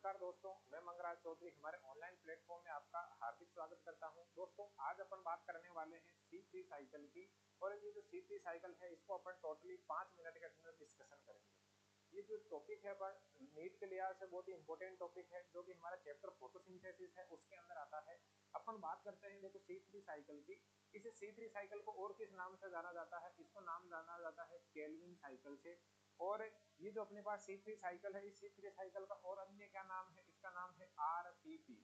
नमस्कार दोस्तों, मैं मंगराज चौधरी हमारे ऑनलाइन प्लेटफॉर्म में आपका हार्दिक स्वागत करता हूं। दोस्तों, आज अपन बात करने वाले हैं C3 साइकिल की। और ये जो C3 साइकिल है इसको अपन टोटली 5 मिनट के अंदर डिस्कशन करेंगे। ये जो टॉपिक है अपन नीट के लिहाज से बहुत ही इंपॉर्टेंट टॉपिक है, जो कि हमारा चैप्टर फोटोसिंथेसिस है उसके अंदर आता है। अपन बात करते हैं देखो C3 साइकिल की। इस C3 साइकिल को और किस नाम से जाना जाता है? इसको नाम जाना जाता है केल्विन साइकिल से। और ये जो अपने पास C3 साइकिल है, इस C3 साइकिल का और अन्य क्या नाम है? इसका नाम है RPP।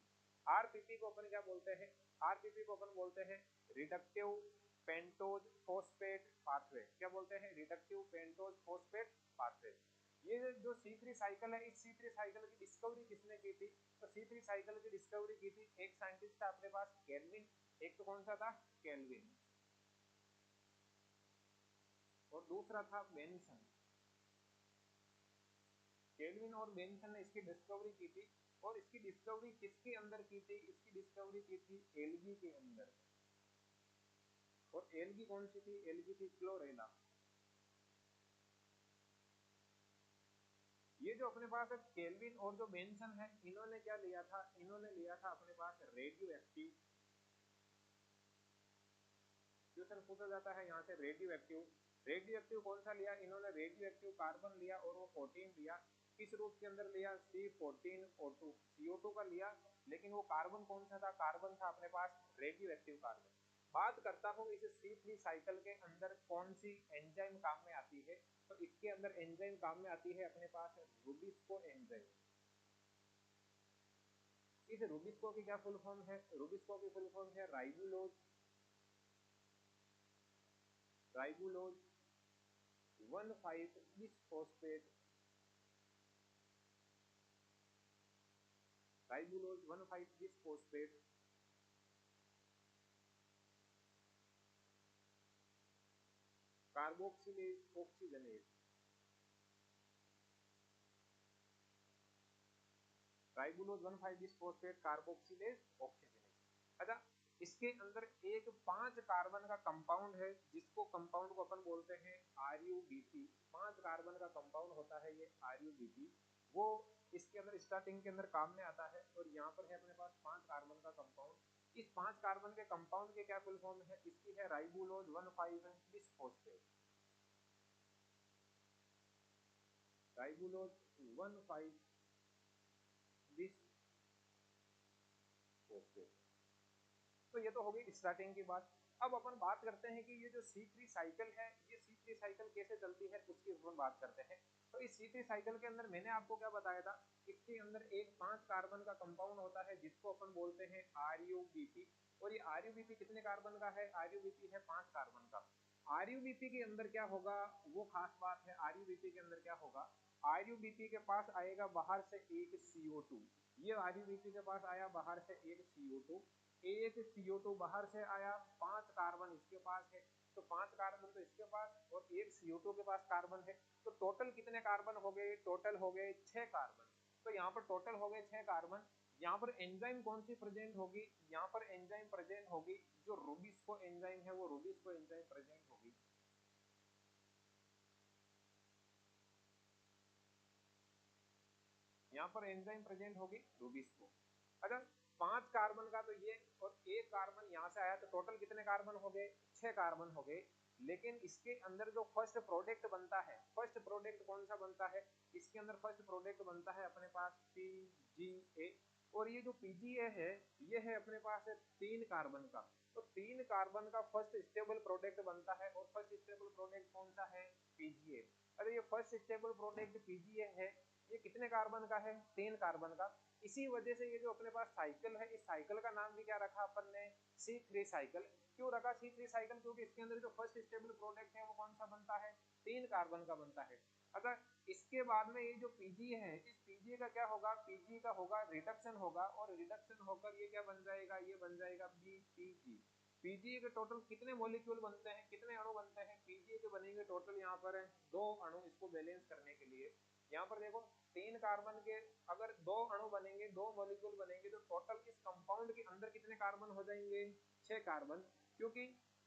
RPP को अपन क्या बोलते हैं? RPP को अपन बोलते हैं रिडक्टिव पेंटोज फॉस्फेट पाथवे। क्या बोलते हैं? Reductive pentose phosphate pathway. ये जो C3 साइकिल है, इस C3 साइकिल की डिस्कवरी किसने की थी? तो C3 साइकिल की डिस्कवरी की थी एक साइंटिस्ट था अपने पास केल्विन। एक तो कौन सा था? केल्विन। और दूसरा था बेंसन। केल्विन और बेंसन ने इसकी डिस्कवरी की थी। और इसकी डिस्कवरी किसके अंदर की थी? इसकी डिस्कवरी की थी एल्गी के अंदर। और एल्गी कौन सी थी? एल्गी थी क्लोरेला। ये जो अपने पास है केल्विन और जो बेंसन है, इन्होंने क्या लिया था? इन्होंने लिया था अपने पास रेडियो एक्टिव। क्वेश्चन पूछा जाता है यहाँ से रेडियो एक्टिव। रेडियो एक्टिव कौन सा लिया? इन्होंने रेडियो एक्टिव कार्बन लिया और वो 14 लिया। किस रूप के अंदर लिया? C14O2 CO2 का लिया। लेकिन वो कार्बन कौन सा था? कार्बन था अपने पास रेडियो एक्टिव कार्बन। बात करता हूँ इस C3 साइकिल के अंदर कौन सी एंजाइम काम में आती है। तो इसके अंदर एंजाइम काम में आती है अपने पास रूबिस्को एंजाइम। इस रूबिस्को की क्या फुल फॉर्म है? रूबिस्को की फुल फॉर्म है ribulose. Ribulose 1,5 bisphosphate. Ribulose 1,5 bisphosphate carboxylase oxygenase. Ribulose 1,5 bisphosphate carboxylase oxygenase. अच्छा, इसके अंदर एक 5 कार्बन का कंपाउंड है, जिसको कंपाउंड को अपन बोलते हैं RUBP। 5 कार्बन का कंपाउंड होता है ये RUBP। वो इसके अंदर स्टार्टिंग के अंदर काम में आता है। और यहाँ पर है अपने पास 5 कार्बन का कंपाउंड। इस 5 कार्बन के कंपाउंड के क्या फुल फॉर्म है? इसकी है राइबुलोज 1,5 बिसफॉस्फेट। Ribulose 1,5 bisphosphate. तो ये तो हो गई स्टार्टिंग की बात। अब अपन बात करते हैं कि ये जो C3 साइकिल है, ये C3 साइकिल कैसे चलती है उसकी अपन बात करते हैं। तो इस C3 साइकिल के अंदर मैंने आपको क्या बताया था? इसके अंदर एक 5 कार्बन का कंपाउंड होता है, जिसको अपन बोलते हैं RUBP। और ये RUBP कितने कार्बन का है? RUBP है 5 कार्बन का। RUBP के अंदर क्या होगा? वो खास बात है, RUBP के अंदर क्या होगा? RUBP के पास आएगा बाहर से एक CO2। ये RUBP के पास आया बाहर से एक CO2। एक CO2 बाहर से आया, 5 कार्बन इसके पास है। तो 5 कार्बन तो इसके पास और एक CO2 के पास कार्बन है। तो टोटल कितने कार्बन हो गए? टोटल हो गए 6 कार्बन। तो यहाँ पर टोटल हो गए 6 कार्बन। यहाँ पर एंजाइम कौन सी प्रेजेंट होगी? यहाँ पर एंजाइम प्रेजेंट होगी जो रूबिस्को एंजाइम है, वो रूबिस्को एंजाइम प्रेजेंट होगी। यहाँ पर एंजाइम प्रेजेंट होगी रूबिस्को। अगर 5 कार्बन का तो ये और एक कार्बन यहाँ से आया, तो टोटल कितने कार्बन हो गए? 6 कार्बन हो गए। लेकिन इसके अंदर जो फर्स्ट प्रोडक्ट बनता है, फर्स्ट प्रोडक्ट कौन सा बनता है? इसके अंदर फर्स्ट प्रोडक्ट बनता है अपने पास PGA। और ये जो PGA है, ये है अपने पास 3 कार्बन का। तो 3 कार्बन का फर्स्ट स्टेबल प्रोडक्ट बनता है। और फर्स्ट स्टेबल प्रोडक्ट कौन सा है? PGA। अरे ये फर्स्ट स्टेबल प्रोडक्ट PGA है, ये कितने कार्बन का है? 3 कार्बन का। इसी वजह से ये जो अपने पास साइकिल है, इस साइकिल का नाम भी क्या रखा अपन ने? C3 cycle. क्यों रखा C3 साइकिल? क्योंकि इसके अंदर जो फर्स्ट स्टेबल प्रोडक्ट है वो कौन सा बनता है? 3 कार्बन का बनता है। अगर इसके बाद में ये जो PGA है, इस PGA का क्या होगा? PGA का होगा रिडक्शन होगा। और रिडक्शन होकर ये क्या बन जाएगा? ये बन जाएगा BPG। PGA के टोटल कितने मॉलिक्यूल बनते हैं? कितने अणु बनते हैं? PGA के बनेंगे टोटल यहाँ पर 2 अणु, इसको बैलेंस करने के लिए। यहाँ पर देखो 3 कार्बन के अगर 2 अणु बनेंगे, 2 मॉलिक्यूल बनेंगे, तो टोटल इस कंपाउंड के अंदर कितने कार्बन हो जाएंगे? 6 कार्बन। क्योंकि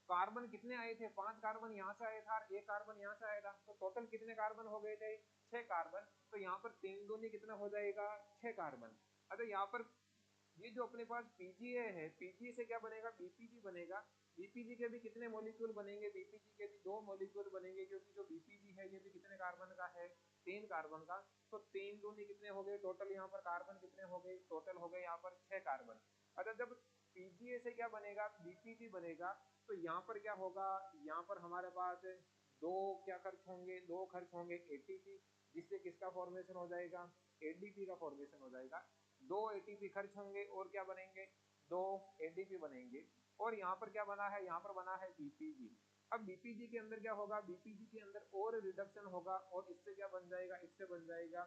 कार्बन कितने आए थे? 5 कार्बन यहाँ से आए था और 1 कार्बन यहाँ से आया था। तो टोटल कितने कार्बन हो गए थे? 6 कार्बन, तो यहाँ पर 3 दूनी कितना हो जाएगा 6 कार्बन। अगर यहाँ पर ये जो अपने पास पीजीए है, पीजीए से क्या बनेगा बीपीजी बनेगा। बीपीजी के भी कितने मॉलिक्यूल बनेंगे, बीपीजी के भी 2 मॉलिक्यूल बनेंगे, क्योंकि जो बीपीजी है ये भी कितने कार्बन का है 3 कार्बन का। तो 3 दूनी कितने हो गए टोटल, यहाँ पर कार्बन कितने हो गए टोटल हो गए यहाँ पर 6 कार्बन। अच्छा जब पीजीए से क्या बनेगा बीपीजी बनेगा, तो यहाँ पर क्या होगा, यहाँ पर हमारे पास दो क्या खर्च होंगे, दो खर्च होंगे एटीपी, जिससे किसका फॉर्मेशन हो जाएगा एडीपी का फॉर्मेशन हो जाएगा। दो एटीपी खर्च होंगे और क्या बनेंगे दो एडीपी बनेंगे। और यहाँ पर क्या बना है, यहाँ पर बना है बीपीजी। अब बीपीजी के अंदर क्या होगा, बीपीजी के अंदर और रिडक्शन होगा और इससे क्या बन जाएगा, इससे बन जाएगा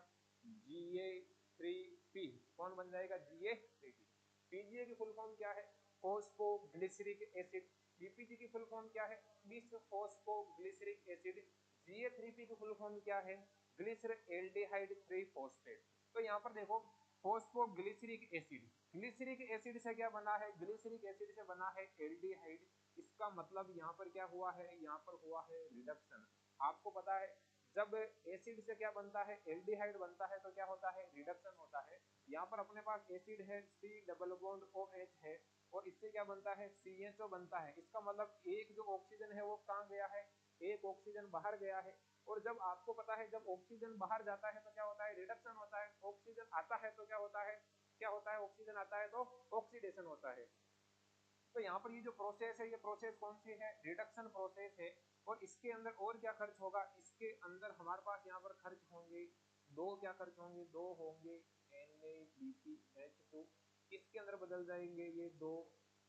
GA3P। कौन बन जाएगा GA3P। पीजीए की फुल फॉर्म क्या है फॉस्फोग्लिसरिक एसिड। बीपीजी की फुल फॉर्म क्या है बिस फॉस्फोग्लिसरिक एसिड। GA3P की फुल फॉर्म क्या है ग्लिसरएल्डिहाइड 3 फॉस्फेट। तो यहाँ पर देखो फॉस्फोग्लिसरिक एसिड, ग्लिसरिक एसिड से क्या बना है, ग्लिसरिक एसिड से बना है एल्डिहाइड। इसका मतलब यहाँ पर क्या हुआ है, यहाँ पर हुआ है रिडक्शन। आपको पता है जब एसिड से क्या बनता है एल्डिहाइड बनता है तो क्या होता है रिडक्शन होता है। यहाँ पर अपने पास एसिड है C डबल बॉन्ड OH है और इससे क्या बनता है CHO बनता है। इसका मतलब एक जो ऑक्सीजन है वो कहाँ गया है, एक ऑक्सीजन बाहर गया है। और जब आपको पता है जब ऑक्सीजन बाहर जाता है तो क्या होता है रिडक्शन होता है, ऑक्सीजन आता है तो क्या होता है, क्या होता है ऑक्सीजन आता है तो ऑक्सीडेशन होता है। तो यहाँ पर ये जो प्रोसेस है ये प्रोसेस कौन सी है रिडक्शन प्रोसेस है। और इसके अंदर और क्या खर्च होगा, इसके अंदर हमारे पास यहाँ पर खर्च होंगे दो, क्या खर्च होंगे दो होंगे NaDPH2। किसके अंदर बदल जाएंगे ये दो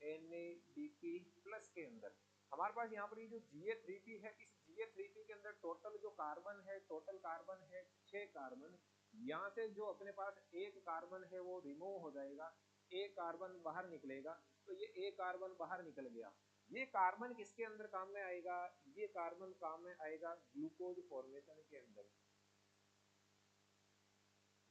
NaDP प्लस के अंदर। हमारे पास यहाँ पर ये जो GA3P है, इस GA3P के अंदर टोटल जो कार्बन है टोटल कार्बन है 6 कार्बन। यहाँ से जो अपने पास एक कार्बन है वो रिमूव हो जाएगा, एक कार्बन बाहर निकलेगा। तो ये एक कार्बन बाहर निकल गया। ये कार्बन किसके अंदर काम में आएगा, ये कार्बन काम में आएगा ग्लूकोज फॉर्मेशन के अंदर।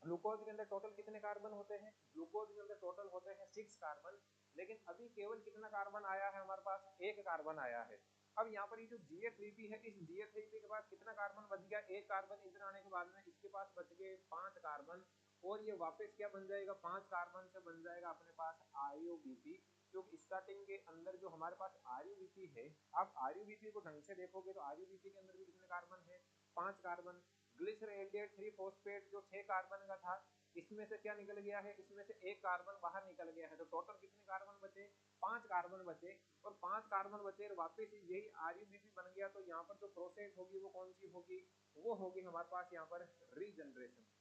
ग्लूकोज के अंदर टोटल कितने कार्बन होते हैं, ग्लूकोज के अंदर टोटल होते हैं 6 कार्बन। लेकिन अभी केवल कितना कार्बन आया है हमारे पास, एक कार्बन आया है। अब यहाँ पर ये जो GA3P है, इस GA3P के पास कितना कार्बन बच गया, एक कार्बन इधर आने के बाद में इसके पास बच गए 5 कार्बन। और ये वापस क्या बन जाएगा, 5 कार्बन से बन जाएगा अपने पास RuBP। क्योंकि स्टार्टिंग के अंदर जो हमारे पास RuBP है, आप RuBP को ढंग से देखोगे तो RuBP के अंदर भी कितने कार्बन है 5 कार्बन। ग्लिसरॉल्डिहाइड 3 फॉस्फेट जो 6 कार्बन का था, इसमें से क्या निकल गया है, इसमें से एक कार्बन बाहर निकल गया है। तो टोटल कितने कार्बन बचे 5 कार्बन बचे। और 5 कार्बन बचे और वापस यही RuBP बन गया। तो यहाँ पर जो प्रोसेस होगी वो कौन सी होगी, वो होगी हमारे पास यहाँ पर रीजनरेशन।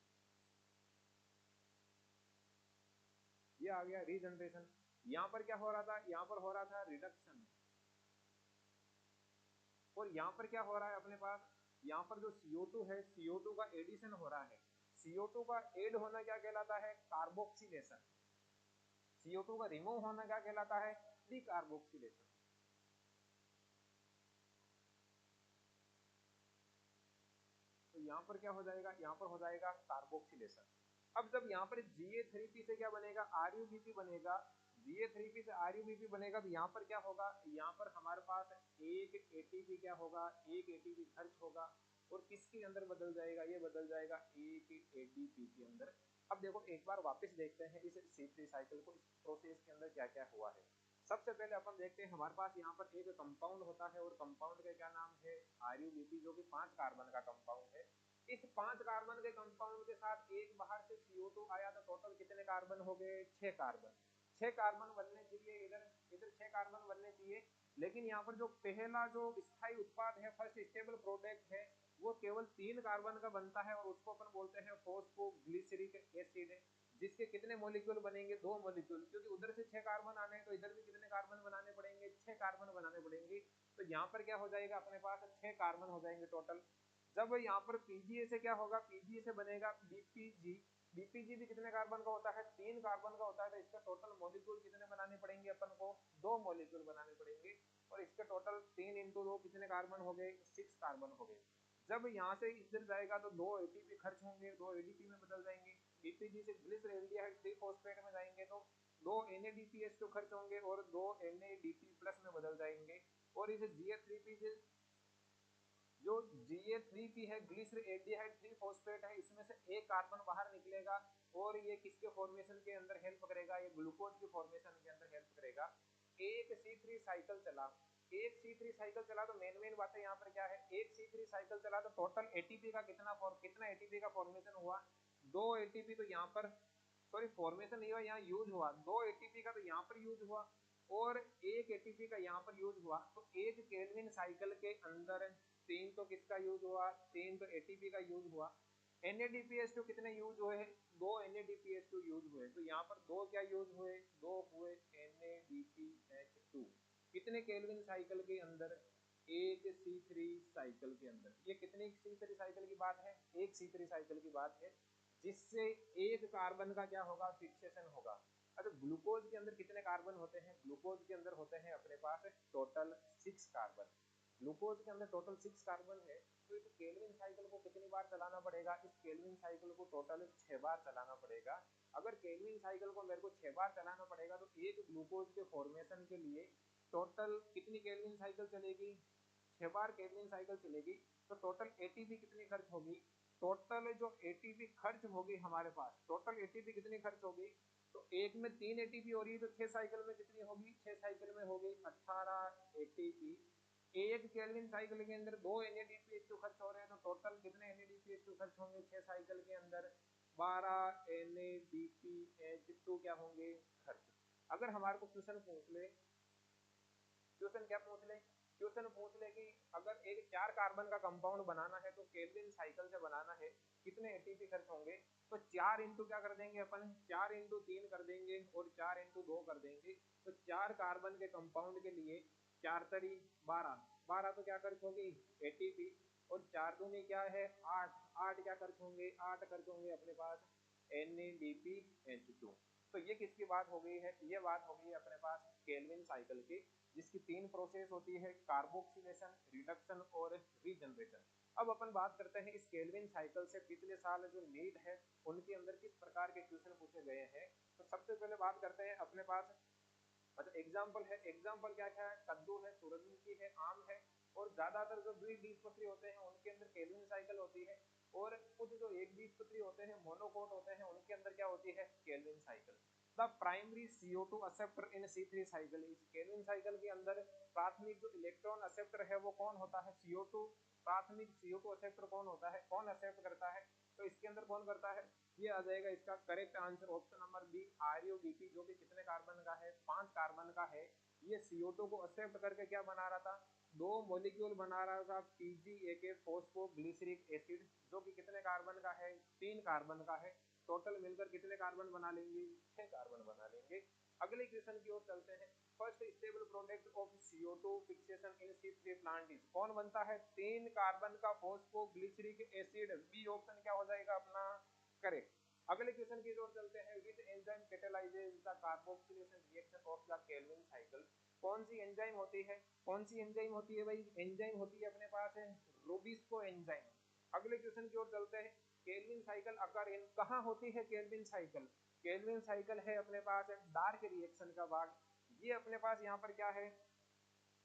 ये आ गया रीजनरेशन। यहाँ पर क्या हो रहा था, यहाँ पर हो रहा था रिडक्शन। और यहाँ पर क्या हो रहा है अपने पास, यहाँ पर जो CO2 है CO2 का एडिशन हो रहा है। CO2 का एड होना क्या कहलाता है कार्बोक्सिलेशन। CO2 का रिमूव होना क्या कहलाता है डीकार्बोक्सिलेशन। तो यहाँ पर क्या हो जाएगा, यहाँ पर हो जाएगा कार्बोक्सिलेशन। अब जब यहाँ पर GA3P से क्या बनेगा RuBP बनेगा, GA3P से RuBP बनेगा तो यहाँ पर क्या होगा, यहाँ पर हमारे पास एक ATP क्या होगा, एक ATP खर्च होगा। और किसके अंदर बदल जाएगा, ये बदल जाएगा एक ADP के अंदर। अब देखो एक बार वापस देखते हैं इस C3 साइकिल को, इस प्रोसेस के अंदर क्या क्या हुआ है। सबसे पहले अपन देखते हैं हमारे पास यहाँ पर एक कंपाउंड होता है और कंपाउंड का क्या नाम है RuBP, जो कि 5 कार्बन का कंपाउंड है। इस 5 कार्बन के कंपाउंड के साथ एक बाहर से CO2 आया तो टोटल कितने कार्बन हो गए 6 कार्बन। 6 कार्बन बनने चाहिए, इधर इधर 6 कार्बन बनने चाहिए। लेकिन यहाँ पर जो पहला जो स्थायी उत्पाद है फर्स्ट स्टेबल प्रोडक्ट है, वो केवल 3 कार्बन का बनता है और उसको अपन बोलते हैं फॉस्फोग्लिसरिक एसिड। जिसके कितने मॉलिक्यूल बनेंगे 2 मॉलिक्यूल, क्योंकि उधर से 6 कार्बन आने हैं तो इधर भी कितने कार्बन बनाने पड़ेंगे 6 कार्बन बनाने पड़ेंगे। तो यहाँ पर क्या हो जाएगा अपने पास 6 कार्बन हो जाएंगे टोटल। जब यहाँ पर पीजीए से क्या होगा, पीजीए से बनेगा बीपीजी। बीपीजी भी कितने कार्बन का होता है 3 कार्बन का होता है। तो इसका टोटल मॉलिक्यूल कितने बनाने पड़ेंगे अपन को 2 मॉलिक्यूल बनाने पड़ेंगे। और इसके टोटल 3 इंटू 2 कितने कार्बन हो गए 6 कार्बन हो गए। जब यहाँ से इधर जाएगा तो 2 एटीपी खर्च होंगे, 2 एडीपी में बदल जाएंगे। बीपीजी से ग्लिसरॉल्डिहाइड 3 फॉस्फेट में जाएंगे तो 2 NADPH2 खर्च होंगे और 2 NADP प्लस में बदल जाएंगे। और इसे GA3P से जो GA3P है ग्लिसरॉल्डिहाइड 3 फॉस्फेट कार्बन बाहर निकलेगा और ये किसके फॉर्मेशन के अंदर हेल्प करेगा, ये ग्लूकोज के फॉर्मेशन के अंदर हेल्प करेगा। एक C3 साइकिल चला, एक C3 साइकिल चला तो मेन बातें यहाँ पर क्या है, एक C3 साइकिल चला तो टोटल एटीपी का कितना एटीपी का फॉर्मेशन हुआ, 2 एटीपी तो यहाँ पर, सॉरी फॉर्मेशन नहीं हुआ, यहाँ यूज हुआ, 2 एटीपी का तो यहाँ पर यूज हुआ और 1 एटीपी का यहाँ पर यूज हुआ। तो एक केल्विन साइकिल के अंदर 3 तो किसका यूज हुआ, 3 तो एटीपी का यूज हुआ। NADPH2 कितने यूज हुए हैं, 2 NADPH2 यूज हुए, तो यहाँ पर 2 क्या यूज हुए, 2 हुए NADPH2 कितने केल्विन साइकिल के अंदर, एक C3 साइकिल के अंदर। ये कितनी C3 साइकिल की बात है, एक C3 साइकिल की बात है, जिससे एक कार्बन का क्या होगा, फिक्सेशन होगा। अच्छा ग्लूकोज के अंदर कितने कार्बन होते हैं, ग्लूकोज के अंदर होते हैं अपने पास टोटल 6 कार्बन, ग्लूकोज के अंदर टोटल 6 कार्बन है। तो इस केल्विन साइकिल को कितनी बार चलाना पड़ेगा, इस केल्विन साइकिल को टोटल 6 बार चलाना पड़ेगा। अगर केल्विन साइकिल को मेरे को 6 बार चलाना पड़ेगा तो एक ग्लूकोज के फॉर्मेशन के लिए टोटल कितनी केल्विन साइकिल चलेगी, 6 बार केल्विन साइकिल चलेगी। तो टोटल एटीपी कितनी खर्च होगी, टोटल जो एटीपी खर्च होगी हमारे पास, टोटल एटीपी कितनी खर्च होगी, तो एक में 3 एटीपी हो रही है तो 6 साइकिल में कितनी होगी, 6 साइकिल में होगी 18 एटीपी। एक केल्विन साइकिल के अंदर 2 NADPH2 खर्च हो रहे हैं तो टोटल कितने NADPH2 खर्च होंगे 6 साइकिल के अंदर, 12 NADPH2 क्या होंगे खर्च। अगर हमारे को क्वेश्चन पूछ ले, क्वेश्चन क्या पूछ ले, क्वेश्चन पूछ ले कि अगर एक 4 कार्बन का कंपाउंड बनाना है तो केल्विन साइकिल से बनाना है कितने एटीपी खर्च होंगे, तो 4 इंटू क्या कर देंगे अपन, 4 इंटू 3 कर देंगे और 4 इंटू 2 कर देंगे। तो 4 कार्बन के कंपाउंड के लिए 4 तरी 12, 12 तो क्या खर्च होगी एटीपी, और 4 दूनी क्या है 8, 8 क्या खर्च होंगे, 8 खर्च होंगे अपने पास NADPH2। तो ये किसकी बात हो गई है, ये बात हो गई अपने पास केल्विन साइकिल की, जिसकी 3 प्रोसेस होती है, कार्बोक्सिलेशन, रिडक्शन और रीजनरेशन। अब अपन बात करते हैं इस केल्विन साइकिल से पिछले साल जो नीट है उनके अंदर किस प्रकार के क्वेश्चन पूछे गए हैं। तो सबसे पहले बात करते हैं अपने पास, मतलब एग्जाम्पल है, एग्जाम्पल क्या क्या है, कद्दू है, सूरजमुखी है, आम है, और ज्यादातर जो द्विबीजपत्री होते हैं उनके अंदर केल्विन साइकिल होती है, और कुछ जो एक बीजपत्री होते हैं मोनोकोट होते हैं उनके अंदर क्या होती है Calvin cycle. The primary CO2 acceptor in C3 cycle, इस केल्विन साइकिल के अंदर प्राथमिक जो इलेक्ट्रॉन एक्सेप्टर है वो कौन होता है, CO2। प्राथमिक CO2 एक्सेप्टर कौन होता है, कौन एक्सेप्ट करता है, तो इसके अंदर कौन करता है, ये आ जाएगा इसका correct answer option number B, RUBP, जो कि कितने कार्बन का है, 5 कार्बन का है। ये CO2 को एक्सेप्ट करके क्या बना रहा था, 2 मॉलिक्यूल बना रहा था PGAK फॉस्फोग्लिसरिक एसिड, जो कि कितने कार्बन का है, 3 कार्बन का है। टोटल मिलकर कितने कार्बन बना लेंगे, 6 कार्बन बना लेंगे। अगले क्वेश्चन की ओर चलते हैं। First stable product of CO2 fixation in C3 plant is, कौन बनता है, 3 कार्बन का फॉस्फोग्लिसरिक एसिड, बी ऑप्शन क्या हो जाएगा अपना करेक्ट। अगले क्वेश्चन की ओर चलते हैं। Which enzyme catalyses the carboxylation reaction of the Calvin cycle, कौन सी एंजाइम होती है, कौन सी एंजाइम होती है भाई, एंजाइम होती है अपने पास है रूबिस्को एंजाइम। अगले क्वेश्चन की ओर चलते हैं। केल्विन साइकिल अकर इन, कहाँ होती है केल्विन साइकिल, केल्विन साइकिल है अपने पास डार्क रिएक्शन का भाग। ये अपने पास यहाँ पर क्या है,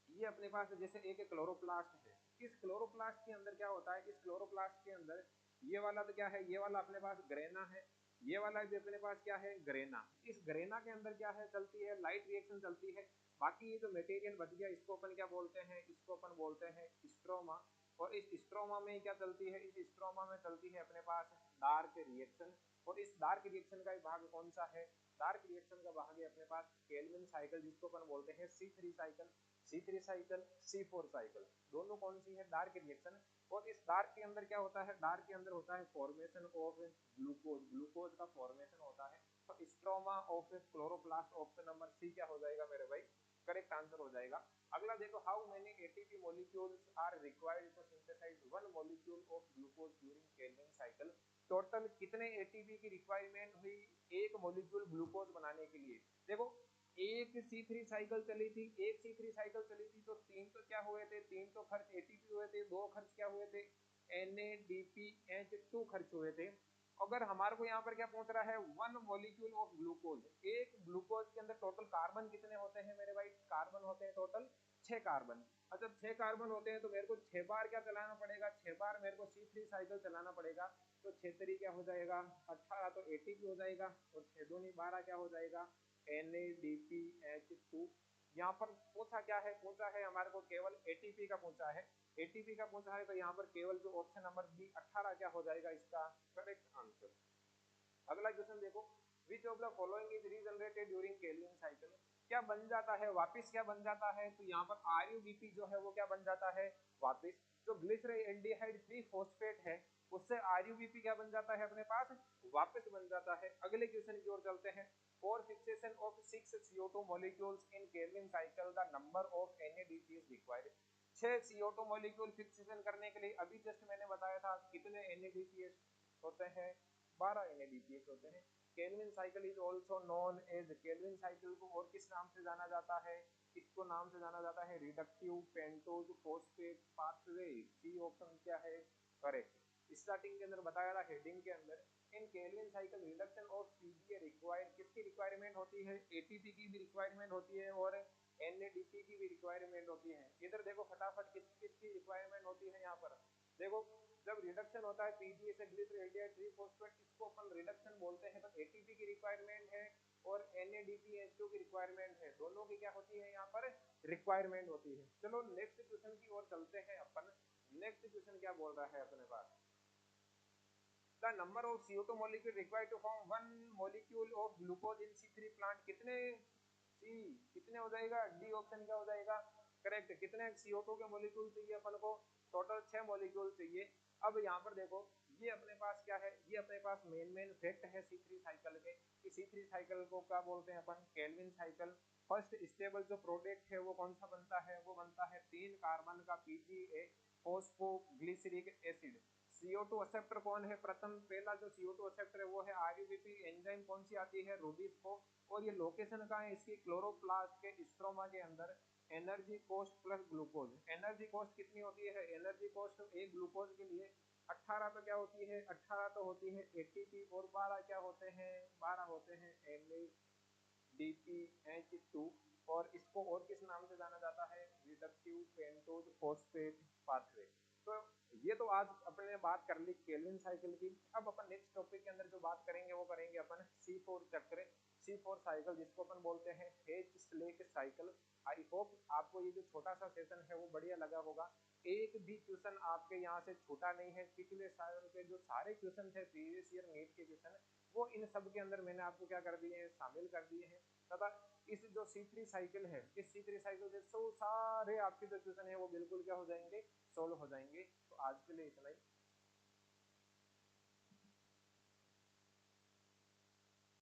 ये अपने पास जैसे एक क्लोरोप्लास्ट है, इस क्लोरोप्लास्ट के अंदर क्या होता है, इस क्लोरोप्लास्ट के अंदर ये वाला तो क्या है, ये वाला अपने पास ग्रेना है, ये वाला भी अपने पास क्या है ग्रेना। इस ग्रेना के अंदर क्या है चलती है, लाइट रिएक्शन चलती है। बाकी ये जो मटेरियल बच गया इसको अपन क्या बोलते हैं, इसको अपन बोलते हैं स्ट्रोमा। और इस स्ट्रोमा में क्या चलती है, इस स्ट्रोमा में चलती है अपने पास डार्क रिएक्शन। और इस डार्क रिएक्शन का भाग कौन सा है, डार्क रिएक्शन का भाग है अपने पास केल्विन साइकिल, जिसको अपन बोलते हैं C3 cycle. C3 cycle, C4 cycle, दोनों कौन सी है डार्क रिएक्शन। और इस डार्क के अंदर क्या होता है, डार्क के अंदर होता है फॉर्मेशन ऑफ ग्लूकोज, ग्लूकोज का फॉर्मेशन होता है। तो stroma of chloroplast, option number C क्या हो जाएगा मेरे भाई करेक्ट आंसर हो जाएगा। अगला देखो, how many ATP molecules are required to synthesise one molecule of glucose during Calvin cycle, total कितने एटीपी की रिक्वायरमेंट हुई एक मॉलिक्यूल ग्लूकोज बनाने के लिए। देखो एक C3 साइकिल चली थी, एक C3 साइकिल चली थी तो 3 तो क्या हुए थे, 3 तो खर्च एटीपी हुए थे, 2 खर्च क्या हुए थे NADPH2 खर्च हुए थे। अगर हमारे को यहाँ पर क्या पूछ रहा है, वन मॉलिक्यूल ऑफ ग्लूकोज, एक ग्लूकोज के अंदर टोटल कार्बन कितने होते हैं मेरे भाई, कार्बन होते हैं टोटल 6 कार्बन। अच्छा 6 कार्बन होते हैं तो मेरे को 6 बार क्या चलाना पड़ेगा, 6 बार मेरे को C3 साइकिल चलाना पड़ेगा। तो 6 3 क्या हो जाएगा 18, तो ATP हो जाएगा, और 6 दूनी 12 क्या हो जाएगा NADPH2। यहाँ पर पूछा क्या है, पूछा है हमारे को केवल ATP का पूछा है, ATP का पूछा है, तो यहाँ पर केवल जो ऑप्शन नंबर बी 18 क्या हो जाएगा इसका करेक्ट आंसर। अगला क्वेश्चन देखो, which of the following is regenerated during Calvin cycle. क्या बन जाता है वापिस, क्या बन जाता है, तो यहाँ पर RUBP जो है वो क्या बन जाता है वापिस। जो ग्लिसरॉल्डिहाइड 3 फॉस्फेट है उससे RUBP क्या बन जाता है अपने पास वापस बन जाता है। अगले क्वेश्चन की ओर चलते हैं। For fixation of 6 CO2 molecules in Calvin cycle the number of NADP is required. 6 CO2 molecule fixation करने के लिए अभी जस्ट मैंने बताया था कितने NADPH होते हैं, 12 NADPH होते हैं। Calvin cycle is also known as, Calvin cycle को और किस नाम से जाना जाता है, इसको नाम से जाना जाता है reductive pentose phosphate pathway. C option क्या है करेक्ट। स्टार्टिंग के अंदर बताया था हेडिंग के अंदर, in Calvin cycle reduction of PGA required, किसकी रिक्वायरमेंट होती है, एटीपी की भी रिक्वायरमेंट होती है और एनएडीपी की भी रिक्वायरमेंट होती है। इधर देखो फटाफट किसकी रिक्वायरमेंट होती है, यहाँ पर देखो जब रिडक्शन होता है पीजीए से ग्लिसरॉल्डिहाइड 3 फॉस्फेट, इसको अपन रिडक्शन बोलते हैं, तो एटीपी की रिक्वायरमेंट है और NADPH2 की रिक्वायरमेंट है, दोनों की क्या होती है यहाँ पर रिक्वायरमेंट होती है। चलो नेक्स्ट क्वेश्चन की ओर चलते हैं अपन। नेक्स्ट क्वेश्चन क्या बोल रहा है अपने पास, the number of CO2 molecule required to form 1 molecule of glucose in C3 plant, कितने सी कितने हो जाएगा, डी ऑप्शन क्या हो जाएगा करेक्ट। कितने CO2 के मॉलिक्यूल चाहिए अपन को, टोटल 6 मॉलिक्यूल चाहिए। अब यहाँ पर देखो ये अपने पास क्या है, ये अपने पास मेन फैक्ट है C3 साइकिल के, कि C3 साइकिल को क्या बोलते हैं अपन केल्विन साइकिल। फर्स्ट स्टेबल जो प्रोडक्ट है वो कौन सा बनता है, वो बनता है 3 कार्बन का PGA phosphoglyceric acid. CO2 acceptor कौन है, प्रथम पहला जो CO2 एक्सेप्टर है वो है RUBP। एंजाइम कौन सी आती है रूबिस्को, और ये लोकेशन कहाँ है इसकी क्लोरोप्लास्ट के स्ट्रोमा के अंदर। Energy cost plus glucose, energy cost कितनी होती है, एनर्जी कॉस्ट एक ग्लूकोज के लिए 18 तो क्या होती है, 18 तो होती है ATP, और 12 क्या होते हैं, 12 होते हैं NADPH2, और इसको और किस नाम से जाना जाता है रिडक्टिव पेंटोज फॉस्फेट पाथवे। तो ये तो आज अपने ने बात कर ली केल्विन साइकिल की। अब अपन नेक्स्ट टॉपिक के अंदर जो बात करेंगे वो करेंगे अपन C4 चक्र, C4 साइकिल, जिसको अपन बोलते हैं H-Slake साइकिल। आई होप आपको ये जो छोटा सा सेशन है वो बढ़िया लगा होगा। एक भी क्वेश्चन आपके यहाँ से छूटा नहीं है, पिछले साल के जो सारे क्वेश्चन थे प्रीवियस ईयर नीट के क्वेश्चन, वो इन सब के अंदर मैंने आपको क्या कर दिए हैं, शामिल कर दिए हैं। तथा इस जो C3 साइकिल है, इस C3 साइकिल से सारे आपके जो क्वेश्चन है वो बिल्कुल क्या हो जाएंगे, सोल्व हो जाएंगे। तो आज के लिए इतना ही।